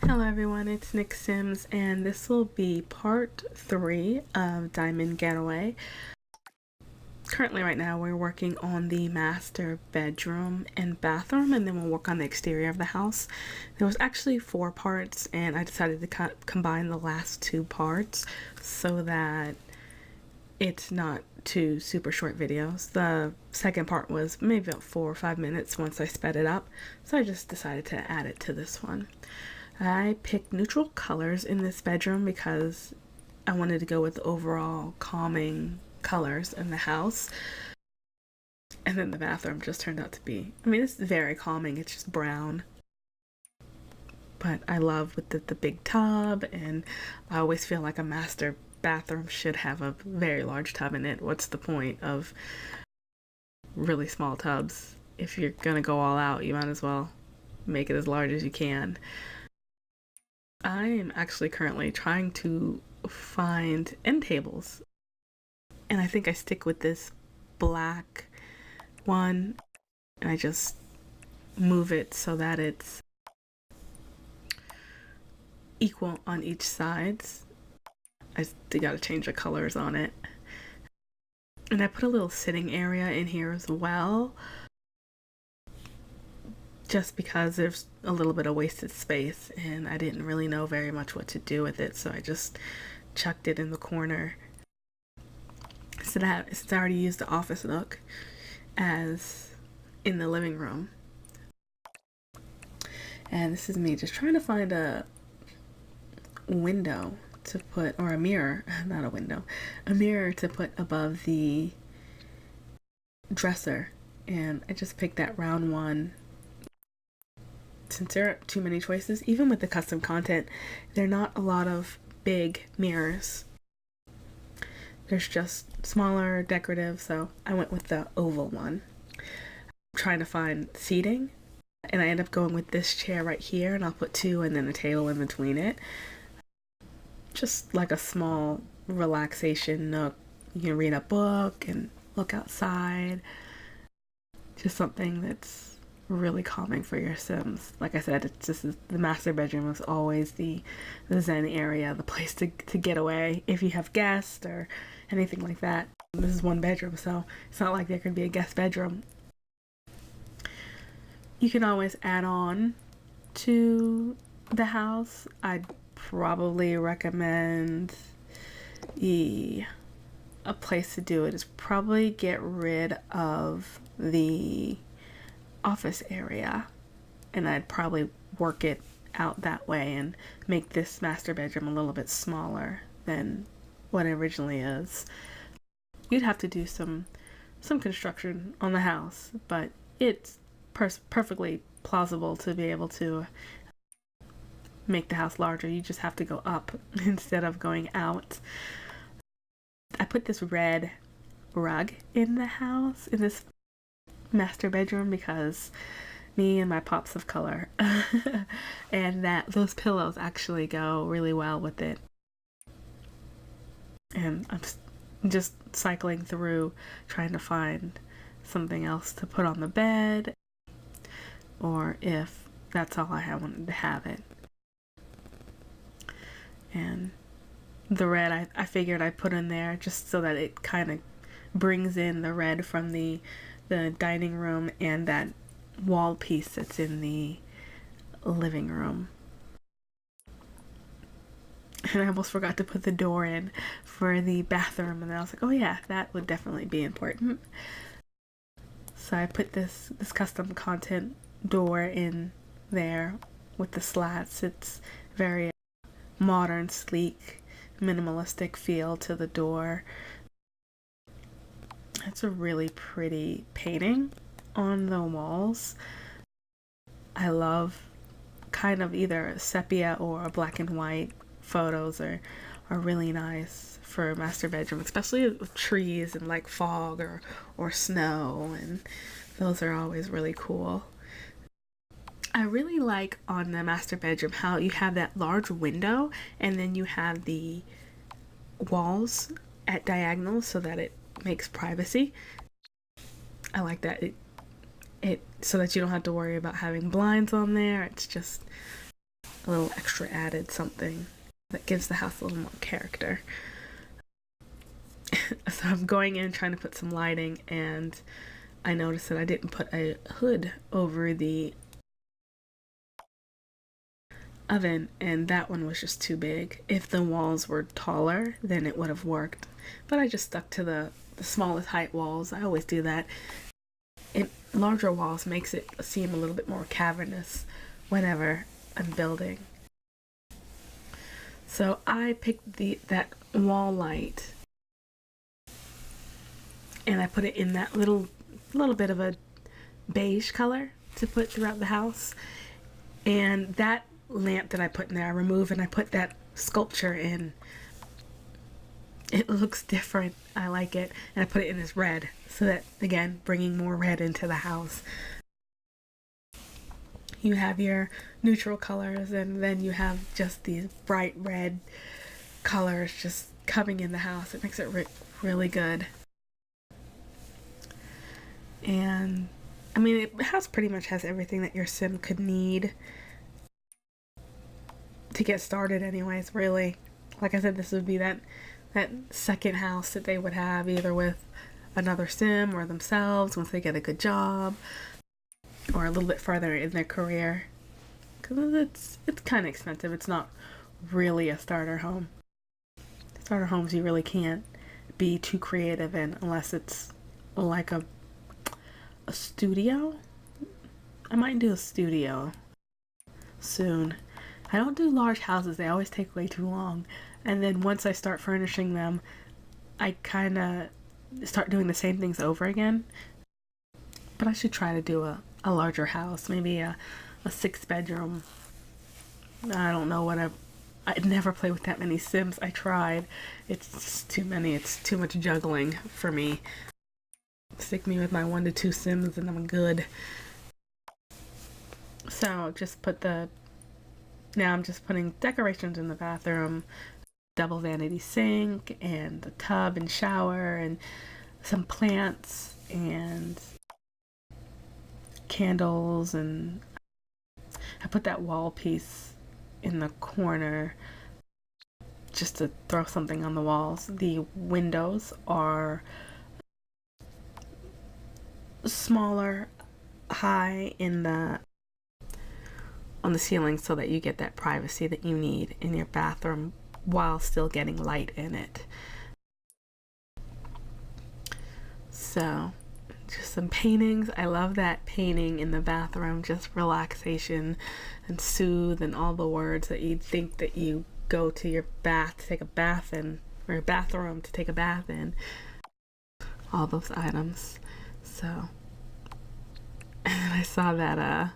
Hello everyone, it's Nick Sims and this will be part 3 of Diamond Getaway. Currently right now we're working on the master bedroom and bathroom, and then we'll work on the exterior of the house. There was actually 4 parts and I decided to combine the last 2 parts so that it's not 2 super short videos. The second part was maybe about 4 or 5 minutes once I sped it up, so I just decided to add it to this one. I picked neutral colors in this bedroom because I wanted to go with the overall calming colors in the house. And then the bathroom just turned out to be, it's very calming, it's just brown. But I love with the big tub, and I always feel like a master bathroom should have a very large tub in it. What's the point of really small tubs? If you're gonna go all out, you might as well make it as large as you can. I am actually currently trying to find end tables, and I think I stick with this black one, and I just move it so that it's equal on each side. I still gotta change the colors on it. And I put a little sitting area in here as well, just because there's a little bit of wasted space and I didn't really know very much what to do with it, so I just chucked it in the corner. So that it's already used the office nook as in the living room. And this is me just trying to find a window to put, or a mirror, not a window, a mirror to put above the dresser. And I just picked that round one. Since there aren't too many choices, even with the custom content, there are not a lot of big mirrors. There's just smaller, decorative, so I went with the oval one. I'm trying to find seating, and I end up going with this chair right here, and I'll put 2 and then a table in between it. Just like a small relaxation nook. You can read a book and look outside. Just something that's really calming for your Sims. Like I said, it's just the master bedroom is always the zen area, the place to get away if you have guests or anything like that. This is one bedroom, so it's not like there could be a guest bedroom. You can always add on to the house. I'd probably recommend a place to do it is probably get rid of the office area, and I'd probably work it out that way and make this master bedroom a little bit smaller than what it originally is. You'd have to do some construction on the house, but it's perfectly plausible to be able to make the house larger. You just have to go up instead of going out. I put this red rug in the house, in this master bedroom, because me and my pops of color and that those pillows actually go really well with it. And I'm just cycling through trying to find something else to put on the bed, or if that's all I wanted to have it. And the red I figured I'd put in there just so that it kind of brings in the red from the dining room and that wall piece that's in the living room. And I almost forgot to put the door in for the bathroom, and then I was like, oh yeah, that would definitely be important. So I put this custom content door in there with the slats. It's very modern, sleek, minimalistic feel to the door. It's a really pretty painting on the walls. I love kind of either sepia or black and white photos are really nice for a master bedroom, especially with trees and like fog or snow, and those are always really cool. I really like on the master bedroom how you have that large window and then you have the walls at diagonals so that it makes privacy. I like that. It so that you don't have to worry about having blinds on there. It's just a little extra added something that gives the house a little more character. So I'm going in trying to put some lighting, and I noticed that I didn't put a hood over the oven, and that one was just too big. If the walls were taller, then it would have worked, but I just stuck to the smallest height walls. I always do that. And larger walls makes it seem a little bit more cavernous whenever I'm building. So I picked that wall light, and I put it in that little bit of a beige color to put throughout the house. And that lamp that I put in there, I remove and I put that sculpture in. It looks different. I like it. And I put it in this red, so that, again, bringing more red into the house. You have your neutral colors, and then you have just these bright red colors just coming in the house. It makes it really good. And I mean, the house pretty much has everything that your sim could need to get started anyways, really. Like I said, this would be that second house that they would have, either with another sim or themselves once they get a good job, or a little bit further in their career, because it's kind of expensive. It's not really a starter home. Starter homes you really can't be too creative in unless it's like a studio. I might do a studio soon. I don't do large houses. They always take way too long. And then once I start furnishing them, I kind of start doing the same things over again. But I should try to do a larger house, maybe a 6-bedroom. I don't know what I'd never play with that many Sims. I tried. It's just too many. It's too much juggling for me. Stick me with my 1 to 2 Sims and I'm good. So just now I'm just putting decorations in the bathroom, double vanity sink, and a tub and shower, and some plants and candles, and I put that wall piece in the corner just to throw something on the walls. The windows are smaller, high on the ceiling, so that you get that privacy that you need in your bathroom while still getting light in it. So just some paintings. I love that painting in the bathroom, just relaxation and soothe, and all the words that you'd think that you go to your bath to take a bath in, or your bathroom to take a bath in. All those items. So, and I saw that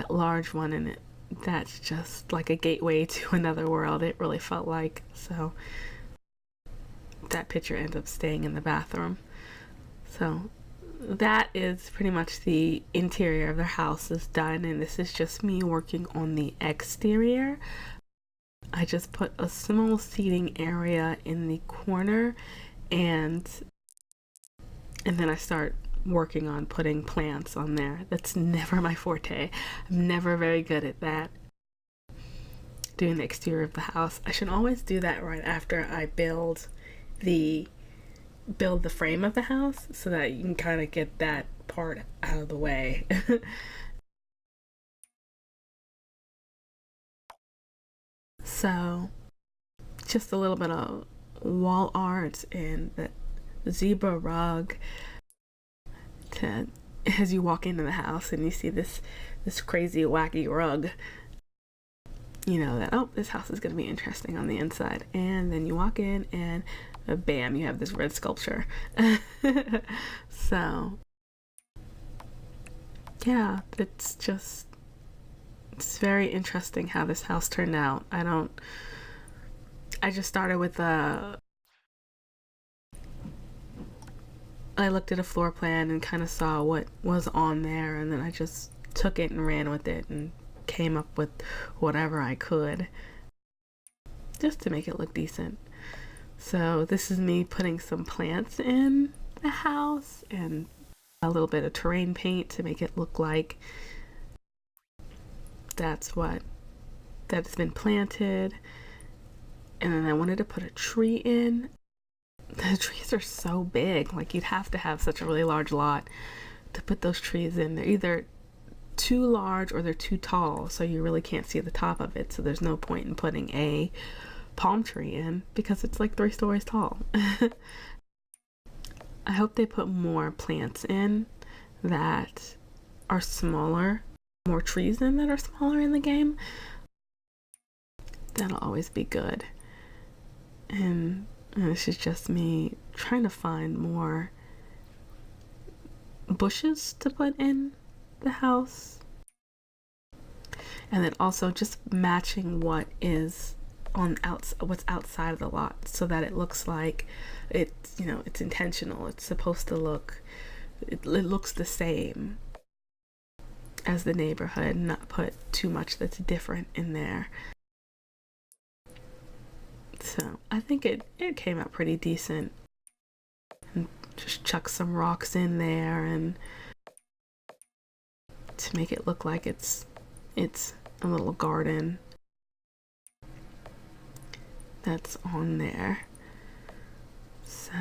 large one in it. That's just like a gateway to another world. It really felt like. So that picture ends up staying in the bathroom. So that is pretty much the interior of the house is done, and this is just me working on the exterior. I just put a small seating area in the corner, and then I start working on putting plants on there. That's never my forte. I'm never very good at that. Doing the exterior of the house. I should always do that right after I build the frame of the house, so that you can kind of get that part out of the way. So just a little bit of wall art and the zebra rug as you walk into the house and you see this crazy wacky rug, you know that, oh, this house is going to be interesting on the inside. And then you walk in and bam, you have this red sculpture. So yeah, it's very interesting how this house turned out. I just started with I looked at a floor plan and kind of saw what was on there, and then I just took it and ran with it and came up with whatever I could just to make it look decent. So this is me putting some plants in the house and a little bit of terrain paint to make it look like that's what that's been planted. And then I wanted to put a tree in. The trees are so big, like you'd have to have such a really large lot to put those trees in. They're either too large or they're too tall, so you really can't see the top of it. So there's no point in putting a palm tree in because it's like 3 stories tall. I hope they put more plants in that are smaller, more trees in that are smaller in the game. That'll always be good. And this is just me trying to find more bushes to put in the house. And then also just matching what is what's outside of the lot so that it looks like it's, you know, it's intentional. It's supposed to look, it looks the same as the neighborhood, not put too much that's different in there. So I think it came out pretty decent. And just chuck some rocks in there and to make it look like it's a little garden that's on there. So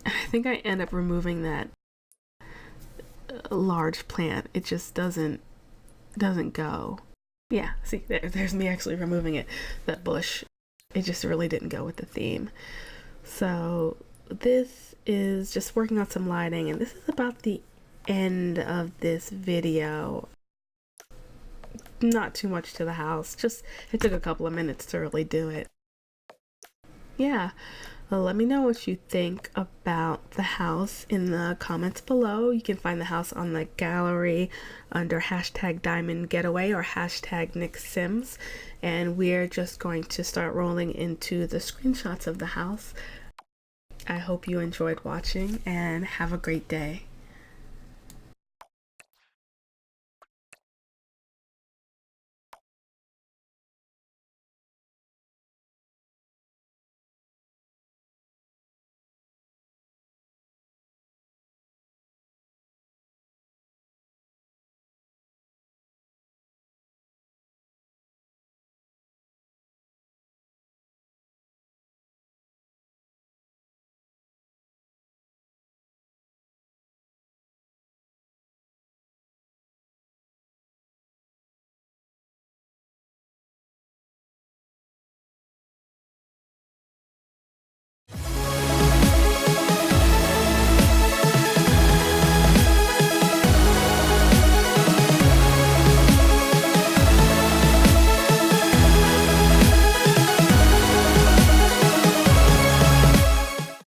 I think I end up removing that large plant. It just doesn't go. Yeah, see, there's me actually removing it. That bush, it just really didn't go with the theme. So this is just working on some lighting, and this is about the end of this video. Not too much to the house, just it took a couple of minutes to really do it. Yeah, well, let me know what you think about the house in the comments below. You can find the house on the gallery under hashtag Diamond Getaway or hashtag Nick Sims. And we're just going to start rolling into the screenshots of the house. I hope you enjoyed watching and have a great day.